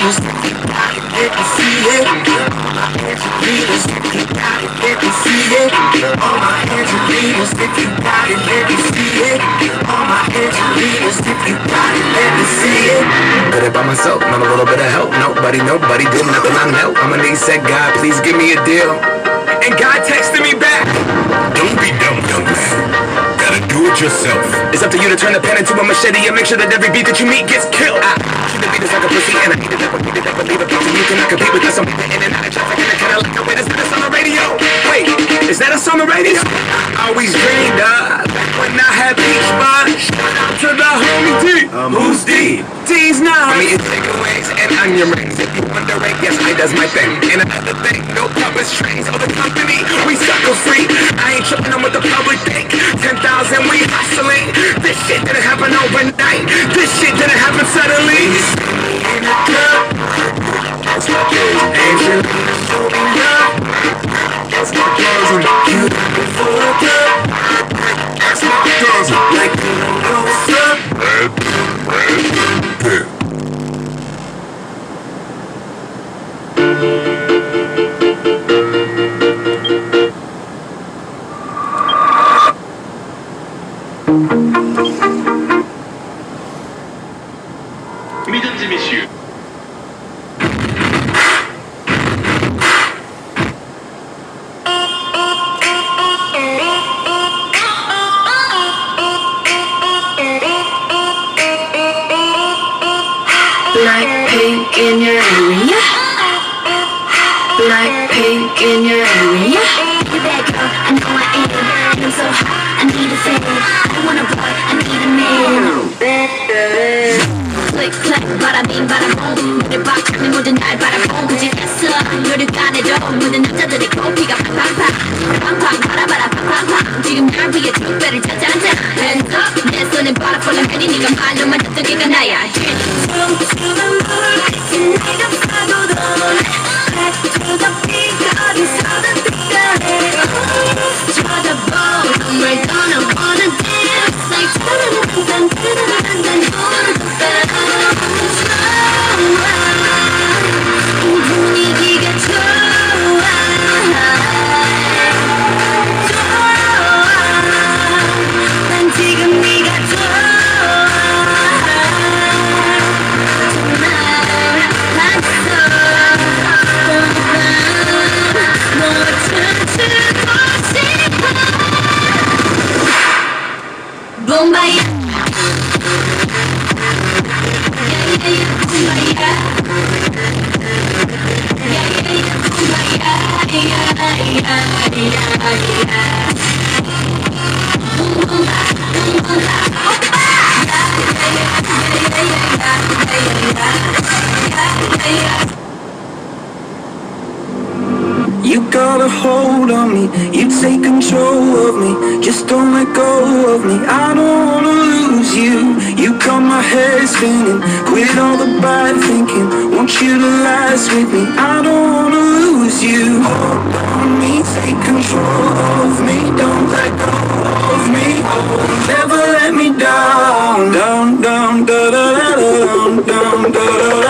Angelina's, let me see it. All my Angelinas, if you got it, let me see it. All my Angelinas, if you got it, let me see it. All my Angelinas, if you got it, let me see it. Got it by myself, not a little bit of help. Nobody did nothing, I know. I'ma need said God, please give me a deal. And God texted me back. Don't be dumb, young man. Gotta do it yourself. It's up to you to turn the pen into a machete and make sure that every beat that you meet gets killed. I treat the beat as like a pussy and I eat it up, beat it up, believe it, you cannot compete with us. I'm in and out of traffic and I kinda like the way this on the radio. Wait, is that us on the radio? I always dreamed of when I had beach bud. Shout out to the homie D. Who's D? D's now. I mean, it's takeaways and onion rings. If you wondering, yes, I does my thing. And another thing, no puppet strings. Oh, the company, we sucker free. I ain't tripping on what the public think. 10,000, we hustling. This shit didn't happen overnight. This shit didn't happen suddenly. In the club, that's my cousin. Angelina showed me love. That's my cousin. You before the club. That's my cousin. Like you don't know what's up. Mesdames et messieurs, Black pink in your area. Black pink in your area. You bad girl, I know I am. And I'm so hot, I need a fan. I don't want a boy, I need a man. Click, clack, bada bing, bada boom. 너를 박는 모든 날 바라보고 그지했어. 너를 까내줘. 모든 남자들의 코피가 팡팡팡. 팡팡, 바라바라 팡팡팡. 지금 날 위해 두 배를 짜잔짠. Hands up, 내 손에 바라볼라 하니 네가 말로만 듣던 게가 나야. 춤추는 물빛이 내가 파고든 Back to the beat, 어디서든 빛깔해. 쳐다봐, 정말 gonna wanna dance like 딴딴딴딴딴딴 분위기가 좋아 난 지금 네가 좋아 정말 봤어 너 춤추고 싶어 봄바야 You got a hold on me, you take control of me. Just don't let go of me, I don't wanna lose you. You got my head spinning, quit all the bad thinking. Want you to last with me, I don't wanna lose you. Hold on me, take control of me. Don't let go of me, oh, never let me down. Down, down, da da da da, down, down, da da da.